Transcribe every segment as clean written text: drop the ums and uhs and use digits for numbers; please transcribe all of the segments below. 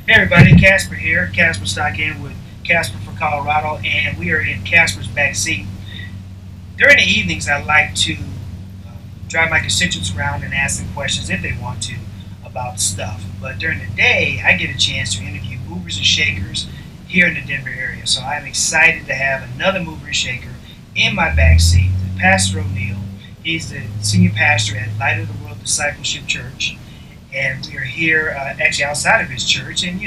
Hey everybody, Casper here. Casper stock in with Casper for Colorado, and we are in Casper's back seat. During the evenings, I like to drive my constituents around and ask them questions if they want to about stuff. But during the day, I get a chance to interview movers and shakers here in the Denver area. So I'm excited to have another mover and shaker in my back seat, Pastor O'Neill. He's the senior pastor at Light of the World Discipleship Church, and we are here actually outside of his church, and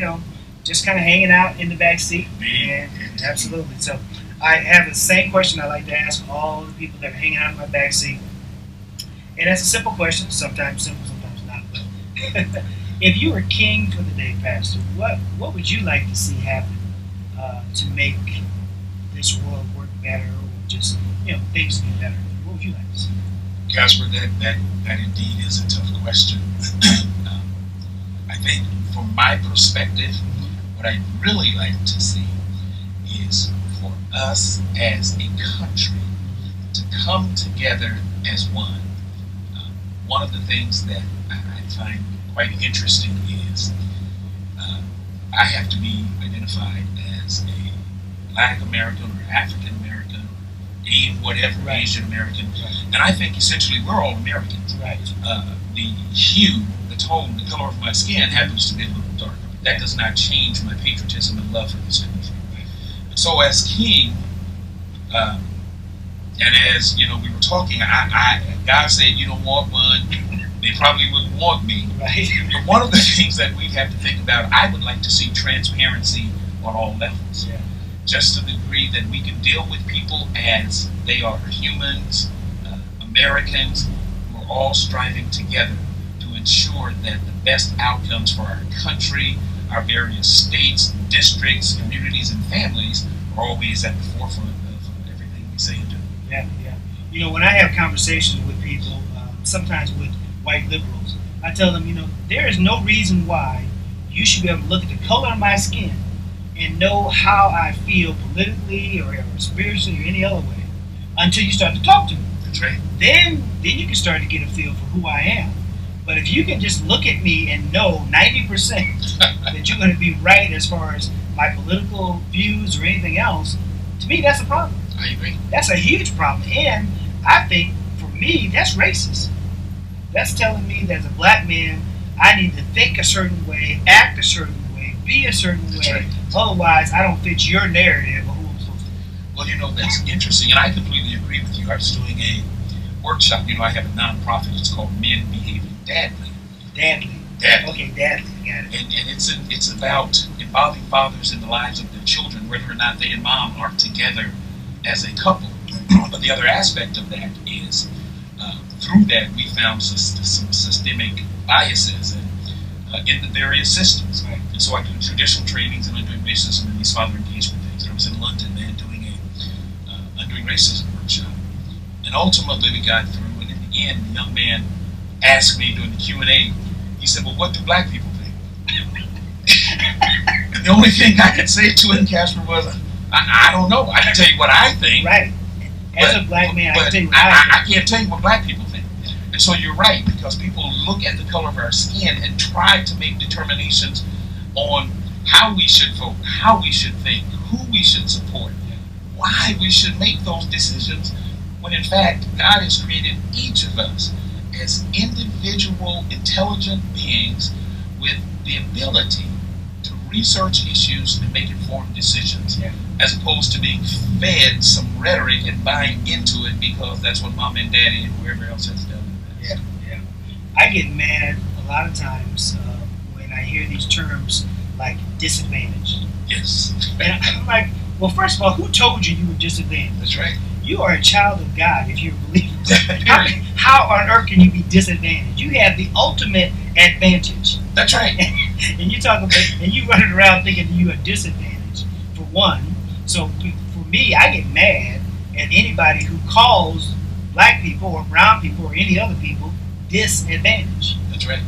just kind of hanging out in the back seat. And absolutely. So I have the same question I like to ask all the people that are hanging out in my back seat, and that's a simple question. Sometimes simple, sometimes not. But if you were king for the day, Pastor, what would you like to see happen to make this world work better, or just things get better? What would you like to see? Casper, that indeed is a tough question. I think from my perspective, what I'd really like to see is for us as a country to come together as one. One of the things that I find quite interesting is I have to be identified as a Black American or African American, whatever, right. Asian American, right. And I think essentially we're all Americans. Right. The hue, the tone, the color of my skin happens to be a little darker. But that does not change my patriotism and love for this country. Right. So as king, and as we were talking, God said you don't want one. They probably wouldn't want me. Right. But one of the things that we have to think about, I would like to see transparency on all levels. Yeah. Just to the degree that we can deal with people as they are humans, Americans. We're all striving together to ensure that the best outcomes for our country, our various states, districts, communities, and families are always at the forefront of everything we say and do. Yeah. When I have conversations with people, sometimes with white liberals, I tell them, there is no reason why you should be able to look at the color of my skin and know how I feel politically or spiritually or any other way until you start to talk to me. That's right. Then you can start to get a feel for who I am. But if you can just look at me and know 90% that you're going to be right as far as my political views or anything else, to me that's a problem. I agree. That's a huge problem. And I think, for me, that's racist. That's telling me that as a black man, I need to think a certain way, act a certain way, be a certain That's way. Right. Otherwise, I don't fit your narrative of who I'm supposed to be. Well, that's interesting, and I completely agree with you. I was doing a workshop. I have a nonprofit. It's called Men Behaving Dadly. Dadly. Okay, dadly. Got it. And it's about involving fathers in the lives of their children, whether or not they and mom are together as a couple. But the other aspect of that is through that we found some systemic biases in the various systems. Right. And so I do traditional trainings and undoing racism and these father engagement things. And I was in London and doing a undoing racism workshop. And ultimately we got through, and in the end the young man asked me during the Q&A, he said, well, what do black people think? And the only thing I could say to him, Casper, was, I don't know. I can tell you what I think. Right. As a black man, I can tell you what I can't tell you what black people think. And so you're right, because people look at the color of our skin and try to make determinations on how we should vote, how we should think, who we should support, why we should make those decisions, when in fact God has created each of us as individual intelligent beings with the ability to research issues and make informed decisions, as opposed to being fed some rhetoric and buying into it because that's what mom and daddy and whoever else has done. Yeah. I get mad a lot of times when I hear these terms like disadvantaged. Yes. And I'm like, well, first of all, who told you were disadvantaged? That's right. You are a child of God if you're a believer. How on earth can you be disadvantaged? You have the ultimate advantage. That's right. And you talk about, and you running around thinking you are disadvantaged, for one. So for me, I get mad at anybody who calls black people or brown people or any other people disadvantaged. That's right.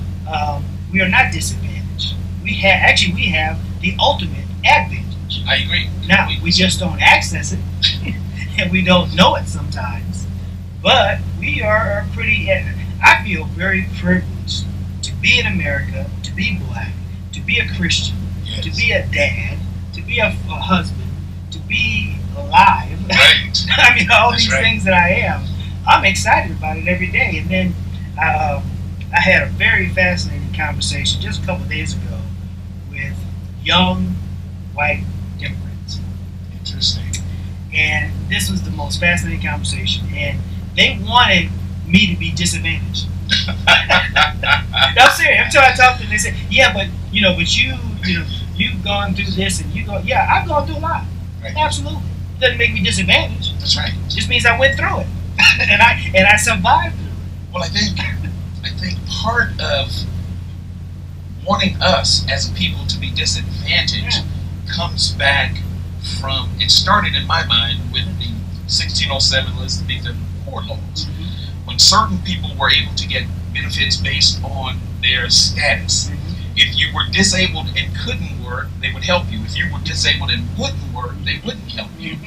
We are not disadvantaged. We have the ultimate advantage. I agree. Now, we just don't access it, and we don't know it sometimes. But we are pretty, I feel very privileged to be in America, to be black, to be a Christian, to be a dad, to be a husband, to be alive. Right. I mean, all That's these right. things that I am. I'm excited about it every day. And then I had a very fascinating conversation just a couple of days ago with young white immigrants. Interesting. And this was the most fascinating conversation. And they wanted me to be disadvantaged. No, serious. Until I talked to them, they said, "Yeah, but you've gone through this, and you go, yeah, I've gone through a lot. Right. Absolutely, doesn't make me disadvantaged. That's right. It just means I went through it, and I survived through it." Well, I think part of wanting us as a people to be disadvantaged comes back from, it started in my mind with the 1607 Elizabethan Poor Laws, when certain people were able to get benefits based on their status. If you were disabled and couldn't work, they would help you. If you were disabled and wouldn't work, they wouldn't help you.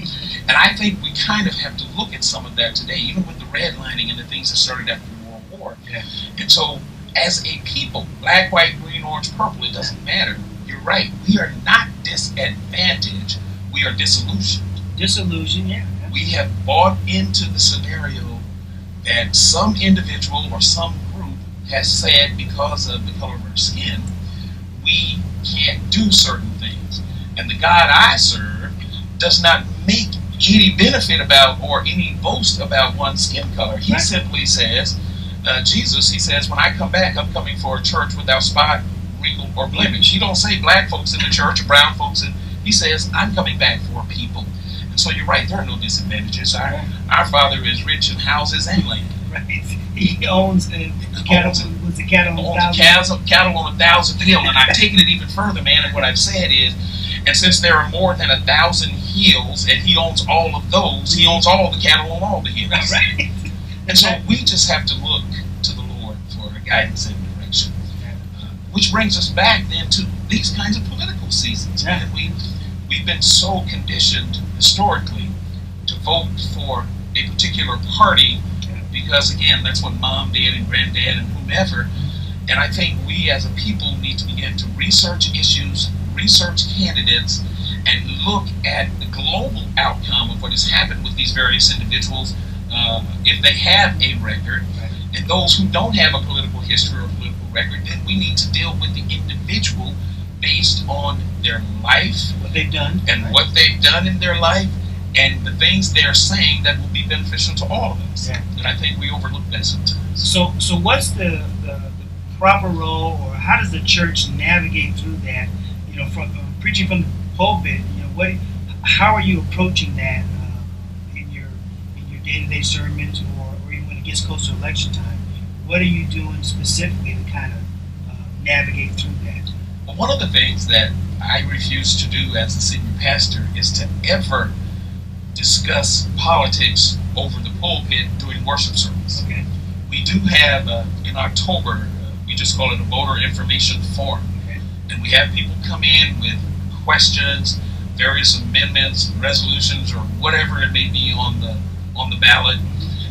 And I think we kind of have to look at some of that today, even with the redlining and the things that started after the World War. Yeah. And so, as a people, black, white, green, orange, purple, it doesn't matter. You're right. We are not disadvantaged. We are disillusioned. Disillusion, yeah. We have bought into the scenario that some individual or some group has said, because of the color of our skin, we can't do certain things. And the God I serve does not make any benefit about or any boast about one's skin color. He simply says, Jesus, he says, when I come back, I'm coming for a church without spot, wrinkle, or blemish. He don't say black folks in the church or brown folks in. He says, I'm coming back for a people. And so you're right, there are no disadvantages. Our Father is rich in houses and land. Right. He owns the cattle. Was the cattle on cattle on 1,000 hill, and I've taken it even further, man. And what I've said is, and since there are more than 1,000 hills, and he owns all of those, he owns all the cattle on all the hills. Right. And so we just have to look to the Lord for guidance and direction. Which brings us back then to these kinds of political seasons. Yeah. And we've been so conditioned historically to vote for a particular party because, again, that's what mom did and granddad and whomever. And I think we as a people need to begin to research issues, research candidates, and look at the global outcome of what has happened with these various individuals if they have a record. And those who don't have a political history or political record, then we need to deal with the individual based on their life, what they've done, and what they've done in their life, and the things they're saying that will be beneficial to all of us. Yeah. And I think we overlook that sometimes. So what's the proper role, or how does the church navigate through that? From preaching from the pulpit, how are you approaching that in your day-to-day sermons, or even when it gets close to election time? What are you doing specifically to kind of navigate through that? Well, one of the things that I refuse to do as a senior pastor is to ever discuss politics over the pulpit during worship service. Okay. We do have, in October, we just call it a voter information forum. Okay. And we have people come in with questions, various amendments, resolutions, or whatever it may be on the ballot.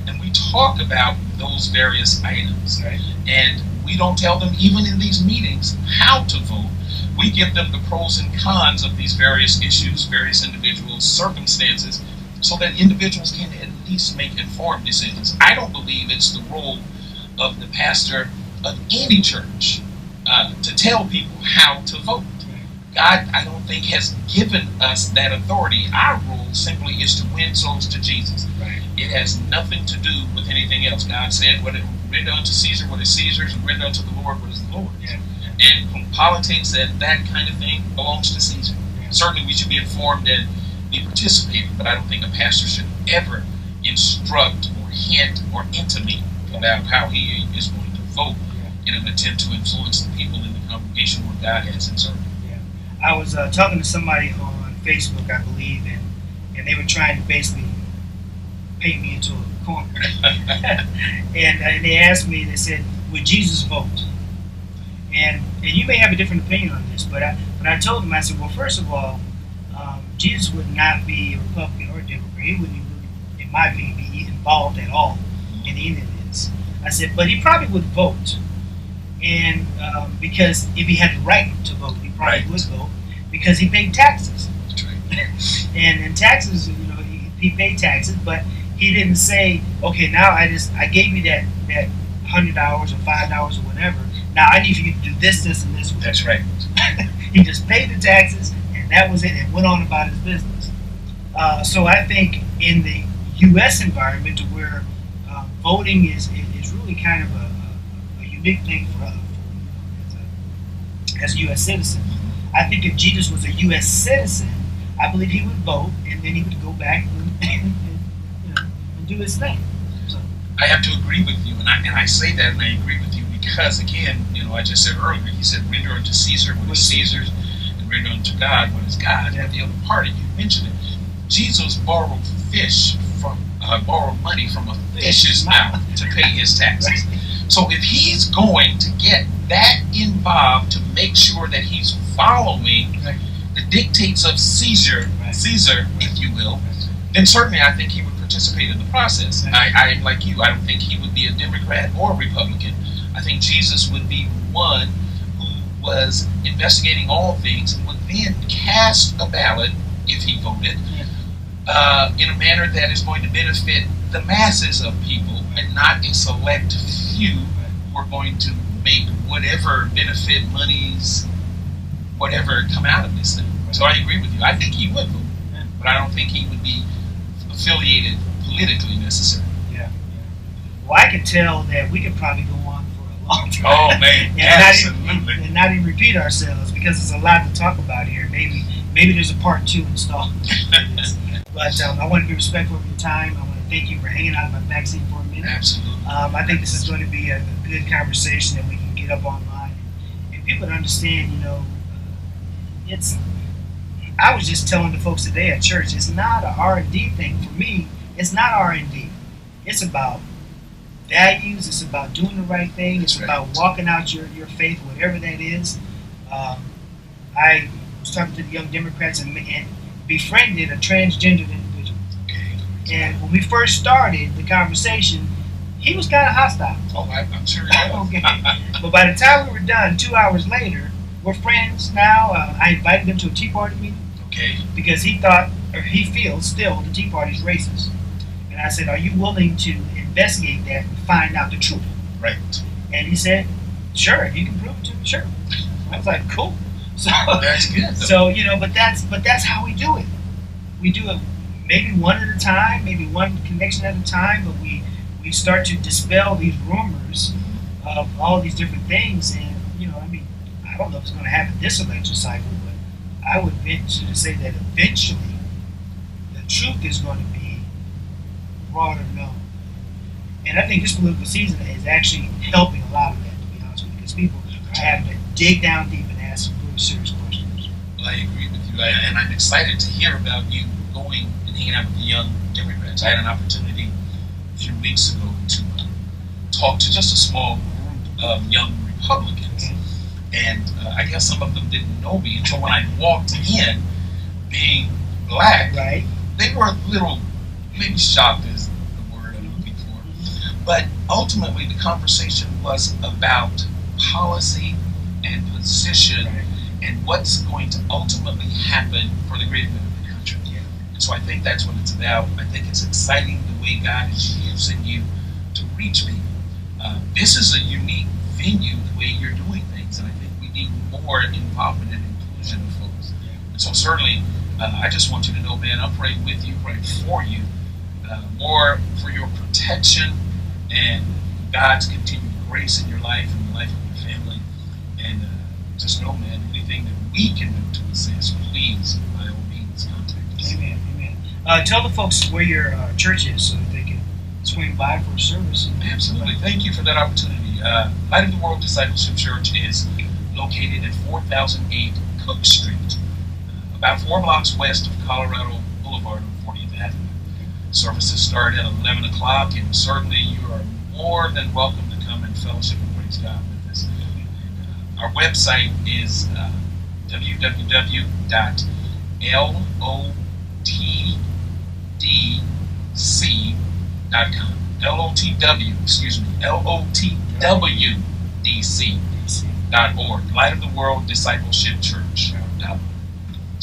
And we talk about those various items. Right. And we don't tell them, even in these meetings, how to vote. We give them the pros and cons of these various issues, various individuals, circumstances, so that individuals can at least make informed decisions. I don't believe it's the role of the pastor of any church to tell people how to vote. God, I don't think, has given us that authority. Our role simply is to win souls to Jesus. Right. It has nothing to do with anything else. God said, what is render unto Caesar what is Caesar's, and render unto the Lord what is the Lord's. Yeah. And from politics and that kind of thing belongs to Caesar. Yeah. Certainly we should be informed and be participating, but I don't think a pastor should ever instruct or hint or intimate about how he is going to vote in an attempt to influence the people in the congregation where God has inserted. I was talking to somebody on Facebook, I believe, and they were trying to basically paint me into a corner. and they asked me, they said, would Jesus vote? And you may have a different opinion on this, but I told them, I said, well, first of all, Jesus would not be a Republican or a Democrat. He wouldn't really, in my opinion, be involved at all in any of this. I said, but he probably would vote. And because if he had the right to vote, he probably would vote. because he paid taxes. That's right. And taxes, he paid taxes, but he didn't say, okay, now I gave you that $100 or $5 or whatever. Now I need for you to do this, this, and this. That's right. He just paid the taxes, and that was it, and went on about his business. So I think in the U.S. environment, where voting is really kind of a unique thing for us as a U.S. citizen. I think if Jesus was a U.S. citizen, I believe he would vote, and then he would go back and do his thing. So. I have to agree with you, and I say that, and I agree with you because, again, I just said earlier, he said, render unto Caesar what is Caesar's, and render unto God what is God's. But the other part, you mentioned it, Jesus borrowed money from a fish's mouth to pay his taxes. So if he's going to get that involved to make sure that he's following the dictates of Caesar, if you will, then certainly I think he would participate in the process. I am like you. I don't think he would be a Democrat or a Republican. I think Jesus would be one who was investigating all things and would then cast a ballot, if he voted, in a manner that is going to benefit the masses of people and not a select few who are going to make whatever benefit monies, whatever come out of this thing. So I agree with you. I think he would vote, but I don't think he would be affiliated politically necessarily. Yeah. Well, I could tell that we could probably go on for a long time. Oh man, absolutely. And not even repeat ourselves because there's a lot to talk about here. Maybe there's a part 2 installed. But I want to be respectful of your time. I want to thank you for hanging out in my backseat for a minute. Absolutely. I think this is going to be a good conversation that we can get up online and people to understand. I was just telling the folks today at church, it's not a R&D thing for me. It's not R&D. It's about values. It's about doing the right thing. It's about walking out your faith, whatever that is. I was talking to the young Democrats and befriended a transgender individual. And when we first started the conversation, he was kind of hostile. Oh, I'm sure he was. Okay. But by the time we were done, 2 hours later, we're friends now. I invited him to a Tea Party meeting. Okay. Because he thought, or he feels still, the Tea Party's racist. And I said, are you willing to investigate that and find out the truth? Right. And he said, sure, if you can prove it to me, sure. I was like, cool. So that's good. So but that's how we do it. We do it maybe one at a time, maybe one connection at a time, but we start to dispel these rumors of all these different things. And I don't know if it's going to happen this election cycle, but I would venture to say that eventually the truth is going to be broader known. And I think this political season is actually helping a lot of that, to be honest with you, because people are having to dig down deep and ask some really serious questions. Well, I agree with you, and I'm excited to hear about you going and hanging out with the young Democrats. I had an opportunity a few weeks ago to talk to just a small group of young Republicans. And I guess some of them didn't know me. And so when I walked in, being black, they were a little, maybe shocked is the word I'm looking for. But ultimately, the conversation was about policy and position and what's going to ultimately happen for the greater good of the country. And so I think that's what it's about. I think it's exciting the way God is using you to reach people. This is a unique venue, the way you're doing things, and I think we need more involvement and inclusion of folks. And so certainly, I just want you to know, man, I'm praying with you, praying for you, more for your protection and God's continued grace in your life and the life of your family. And just know, man, anything that we can do to assist, please, by all means, contact us. Amen. Tell the folks where your church is so that they can swing by for a service. Absolutely. Thank you for that opportunity. Light of the World Discipleship Church is located at 4008 Cook Street, about 4 blocks west of Colorado Boulevard on 40th Avenue. Services start at 11 o'clock, and certainly you are more than welcome to come and fellowship and praise God with us. Our website is www.lotdc.com. LOTWDC.org. Light of the World Discipleship Church.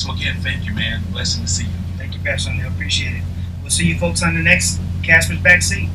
So again, thank you, man. Blessing to see you. Thank you, Pastor O'Neill. Appreciate it. We'll see you folks on the next Casper's Backseat.